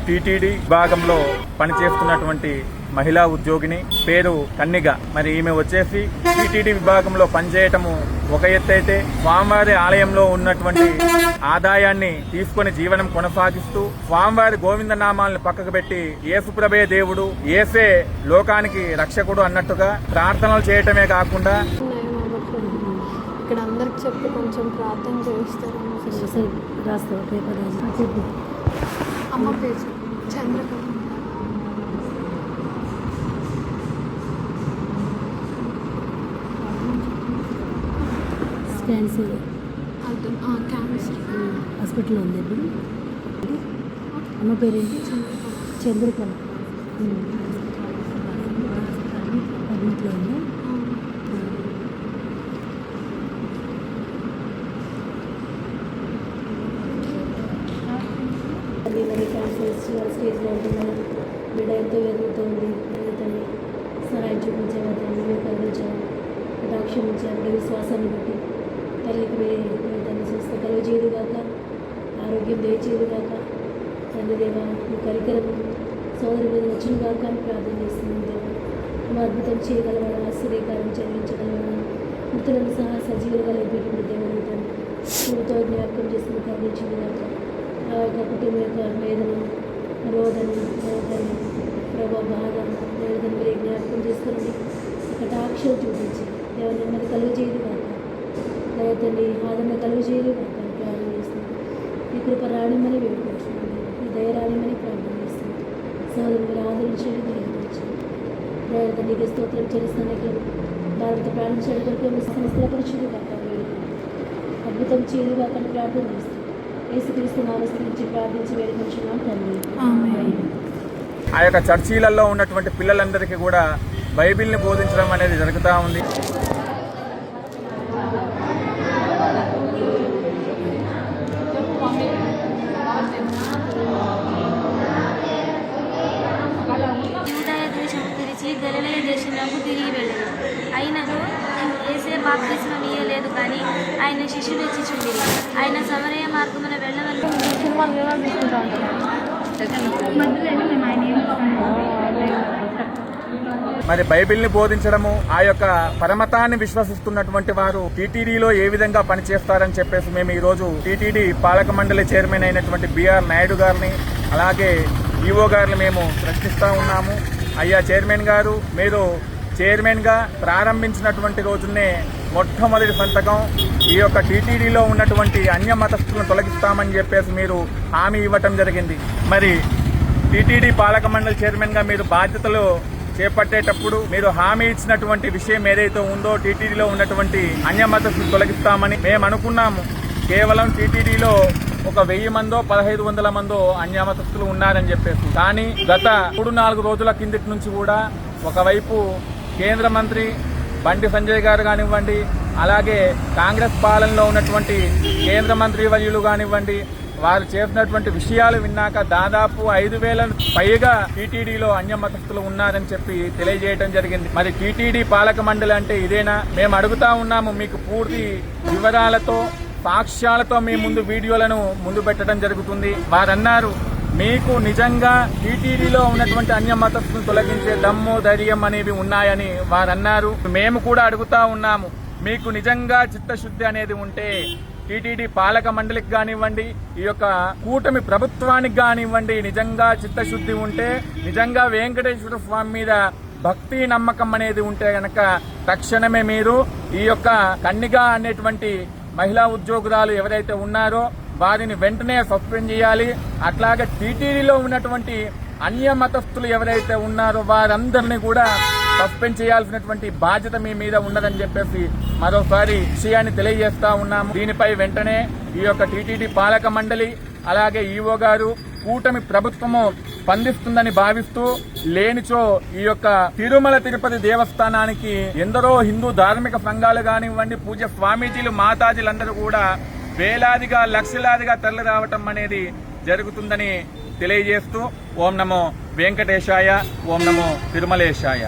TTD విభాగంలో పనిచేస్తున్నటువంటి మహిళా ఉద్యోగిని, పేరు కన్నిగ. మరి ఈమె వచ్చేసి టీటీడీ విభాగంలో పనిచేయటము ఒక ఎత్తైతే, స్వామివారి ఆలయంలో ఉన్నటువంటి ఆదాయాన్ని తీసుకొని జీవనం కొనసాగిస్తూ స్వామివారి గోవింద నామాలను పక్కకు పెట్టి యేసుప్రభే దేవుడు, యేసే లోకానికి రక్షకుడు అన్నట్టుగా ప్రార్థనలు చేయటమే కాకుండా ఇక్కడ అందరికి చెప్పి కొంచెం ప్రార్థన చేస్తారు. అమ్మ పేరు చంద్రకళ. క్యాన్సర్ క్యాన్సర్ హాస్పిటల్లో ఉంది ఇప్పుడు. అమ్మ పేరేంటి? చంద్రకళ. ఇంట్లో ఉందా? క్యాన్సర్ స్టేజ్లో ఉంటున్నాను. బిడ్డ ఎంతో ఎదుగుతుంది. తల్లి సహాయం చూపించేవారు, మీరు కలుగుచారు, క్షమించారు. విశ్వాసాన్ని బట్టి తల్లికి తల్లి స్వస్థ కలుగజేయుగాక, ఆరోగ్యం దయచేయుగాక. తండ్రి దేవ, మీ కరికరం సోదరి మీద వచ్చుగాక అని ప్రార్థన చేస్తున్నాను. దేవ, నువ్వు అద్భుతం చేయగలవాడు, ఆశ్చర్యకారం చెల్లించగలవాడు, మృతులను సహా సజీవులుగా లేపేటువంటి దేవుడు తండ్రి, నువ్వుతో జ్ఞాపకం చేసిన కరుణించుగాక. ఆ యొక్క కుటుంబం యొక్క వేదన, రోదన, ప్రభావ, బాధ, వేదన మీరు జ్ఞాపకం చేసుకోండి. కటాక్షలు చూపించి దేవుని నెమ్మది కలుగజేయదు కాక, దయతండి ఆదరణ కలుగజేయదు కాక ప్రార్థన చేస్తుంది. ఈ కృప రాణిమని వేడుకుంటున్నాను, ఈ దయ రాణిమని ప్రార్థన చేస్తుంది. సోదరులు మీరు ఆదరించండి, దయచేయండి. దయతండికి స్తోత్రం చెల్లిస్తానికి భారత ప్రార్థించడం కొరకు మీ స్థిరపరచుడు కాక వేడుకుంటాం. అద్భుతం చేయదు కాక ప్రార్థన చేస్తాం. యేసుక్రీస్తు నామమున ప్రార్థించి వేడుకుంటున్నాం తండ్రి. ఆ యొక్క చర్చీలలో ఉన్నటువంటి పిల్లలందరికీ కూడా బైబిల్ని బోధించడం అనేది జరుగుతూ ఉంది. యూదయ దేశము విడిచి గలిలయ దేశంలోకి తిరిగి వెళ్ళాడు. అయినను యేసే బాప్తిస్మం ఇయ్యలేదు, కానీ ఆయన శిష్యులు ఇచ్చిచుండిరి. ఆయన సమరయ మార్గమున వెళ్ళవలెను. మరి బైబిల్ని బోధించడము, ఆ యొక్క పరమతాన్ని విశ్వసిస్తున్నటువంటి వారు టీటీడీలో ఏ విధంగా పనిచేస్తారని చెప్పేసి మేము ఈరోజు టీటీడీ పాలక మండలి చైర్మన్ అయినటువంటి బిఆర్ నాయుడు గారిని, అలాగే ఈఓ గారిని మేము ప్రశ్నిస్తూ ఉన్నాము. అయ్యా చైర్మన్ గారు, మీరు చైర్మన్గా ప్రారంభించినటువంటి రోజునే మొట్టమొదటి సంతకం ఈ యొక్క టీటీడీలో ఉన్నటువంటి అన్య మతస్థులను తొలగిస్తామని చెప్పేసి మీరు హామీ ఇవ్వటం జరిగింది. మరి టీటీడీ పాలక మండలి చైర్మన్గా మీరు బాధ్యతలు చేపట్టేటప్పుడు మీరు హామీ ఇచ్చినటువంటి విషయం ఏదైతే ఉందో, టీటీడీలో ఉన్నటువంటి అన్య మతస్థులు తొలగిస్తామని మేము అనుకున్నాము. కేవలం టీటీడీలో ఒక 1000 మందో 1500 మందో అన్యమతస్థులు ఉన్నారని చెప్పేసి. కానీ గత 3-4 రోజుల కిందటి నుంచి కూడా ఒకవైపు కేంద్ర మంత్రి బండి సంజయ్ గారు కానివ్వండి, అలాగే కాంగ్రెస్ పాలనలో ఉన్నటువంటి కేంద్ర మంత్రి వర్యులు కానివ్వండి, వారు చేసినటువంటి విషయాలు విన్నాక దాదాపు 5000 పైగా టీటీడీలో అన్యమతస్థులు ఉన్నారని చెప్పి తెలియజేయడం జరిగింది. మరి టీటీడీ పాలక మండలి అంటే ఇదేనా? మేము అడుగుతా ఉన్నాము. మీకు పూర్తి వివరాలతో, సాక్ష్యాలతో మీ ముందు వీడియోలను ముందు పెట్టడం జరుగుతుంది. వారన్నారు, మీకు నిజంగా టీటీడీలో ఉన్నటువంటి అన్య మతస్థులను తొలగించే దమ్ము, ధైర్యం అనేవి ఉన్నాయని వారన్నారు. మేము కూడా అడుగుతా ఉన్నాము, మీకు నిజంగా చిత్తశుద్ధి అనేది ఉంటే టీటీడీ పాలక మండలికి కానివ్వండి, ఈ యొక్క కూటమి ప్రభుత్వానికి కానివ్వండి, నిజంగా చిత్తశుద్ధి ఉంటే, నిజంగా వెంకటేశ్వర స్వామి మీద భక్తి నమ్మకం అనేది ఉంటే గనక తక్షణమే మీరు ఈ యొక్క కన్నిగా అనేటువంటి మహిళా ఉద్యోగురాలు ఎవరైతే ఉన్నారో వారిని వెంటనే సస్పెండ్ చేయాలి. అట్లాగే టీటీడీలో ఉన్నటువంటి అన్య మతస్థులు ఎవరైతే ఉన్నారో వారందరినీ కూడా సస్పెండ్ చేయాల్సినటువంటి బాధ్యత మీ మీద ఉన్నదని చెప్పేసి మరోసారి విషయాన్ని తెలియజేస్తా ఉన్నాము. దీనిపై వెంటనే ఈ యొక్క టీటీడీ పాలక మండలి, అలాగే ఈఓ గారు, కూటమి ప్రభుత్వము స్పందిస్తుందని భావిస్తూ, లేనిచో ఈ యొక్క తిరుమల తిరుపతి దేవస్థానానికి ఎందరో హిందూ ధార్మిక సంఘాలు కానివ్వండి, పూజ్య స్వామీజీలు, మాతాజీలందరూ కూడా వేలాదిగా, లక్షలాదిగా తరలి రావటం అనేది జరుగుతుందని తెలియజేస్తూ, ఓం నమో వెంకటేశాయ, ఓం నమో తిరుమలేశాయ.